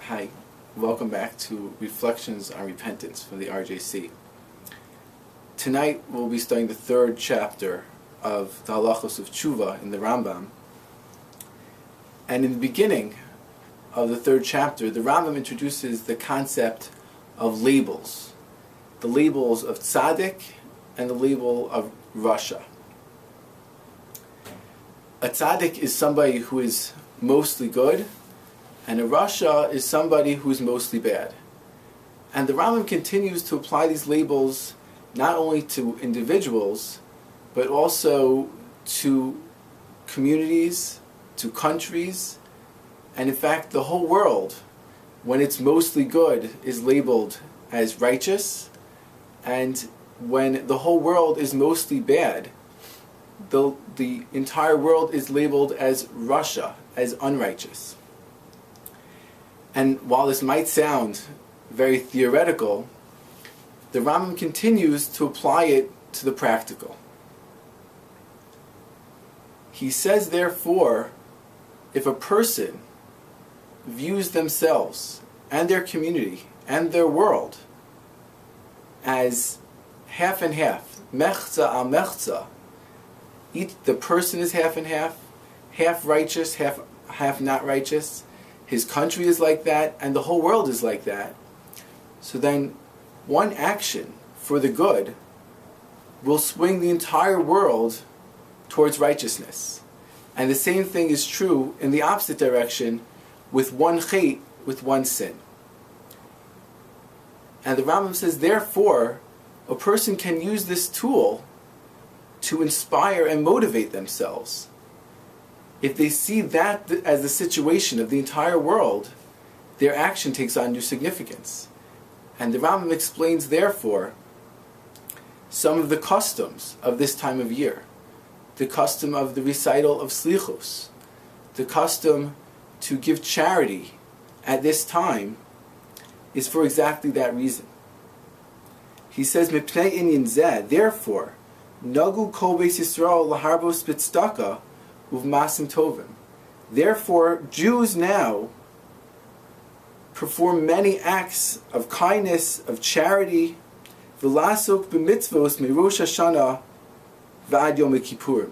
Hi, welcome back to Reflections on Repentance from the RJC. Tonight we'll be studying the third chapter of the Halachos of Tshuva in the Rambam. And in the beginning of the third chapter, the Rambam introduces the concept of labels. The labels of tzaddik and the label of rasha. A tzaddik is somebody who is mostly good, and a rasha is somebody who is mostly bad. And the Rambam continues to apply these labels not only to individuals, but also to communities, to countries, and in fact the whole world, when it's mostly good, is labeled as righteous, and when the whole world is mostly bad, the entire world is labeled as rasha, as unrighteous. And while this might sound very theoretical, the Rambam continues to apply it to the practical. He says, therefore, if a person views themselves and their community and their world as half and half, mechza al mechza, the person is half and half righteous, half not righteous, his country is like that, and the whole world is like that, so then one action for the good will swing the entire world towards righteousness. And the same thing is true in the opposite direction with one chait, with one sin. And the Rambam says, therefore, a person can use this tool to inspire and motivate themselves. If they see that as the situation of the entire world, their action takes on new significance. And the Rambam explains, therefore, some of the customs of this time of year. The custom of the recital of slichos, the custom to give charity at this time, is for exactly that reason. He says, Mipnei inyan zeh, therefore, nagu kol beis Yisrael laharbos b'tzedakah uv'masim tovim. Therefore, Jews now perform many acts of kindness, of charity, v'lasok b'mitzvos mirosh Hashanah v'ad Yom Kippurim,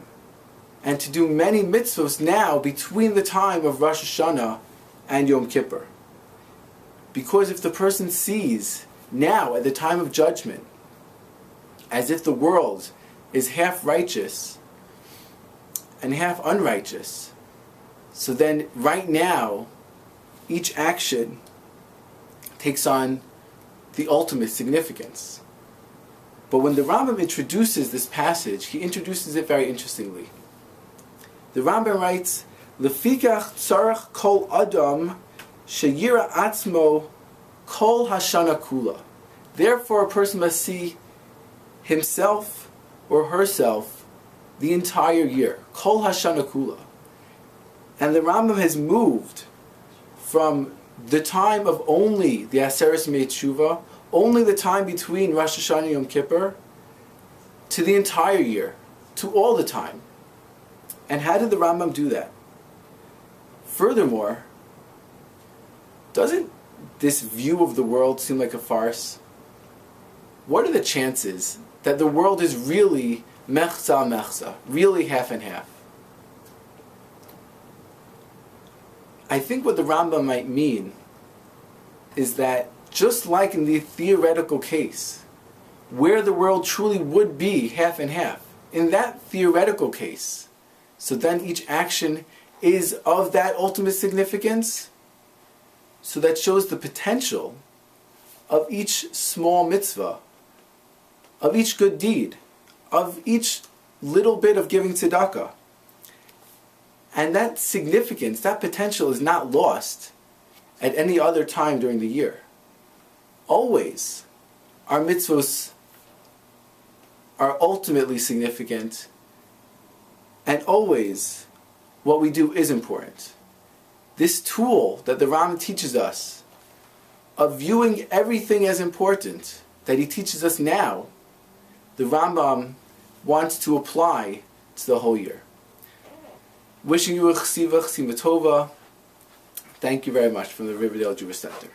and to do many mitzvos now between the time of Rosh Hashanah and Yom Kippur. Because if the person sees now at the time of judgment as if the world is half righteous and half unrighteous, so then right now each action takes on the ultimate significance. But when the Rambam introduces this passage, he introduces it very interestingly. The Rambam writes, Lefikach tzarech kol adam sheyira atzmo kol hashana kula. Therefore a person must see himself or herself the entire year, kol hashana kula. And the Rambam has moved from the time of only the Aseres Yemei Tshuva, only the time between Rosh Hashanah and Yom Kippur, to the entire year, to all the time. And how did the Rambam do that? Furthermore, doesn't this view of the world seem like a farce? What are the chances that the world is really mechza mechza, really half and half? I think what the Rambam might mean is that just like in the theoretical case, where the world truly would be half and half, in that theoretical case, so then each action is of that ultimate significance, so that shows the potential of each small mitzvah, of each good deed, of each little bit of giving tzedakah. And that significance, that potential is not lost at any other time during the year. Always, our mitzvos are ultimately significant, and always what we do is important. This tool that the Rambam teaches us of viewing everything as important, that he teaches us now, the Rambam wants to apply to the whole year. Wishing you a chesiva tova, Thank you very much from the Riverdale Jewish Center.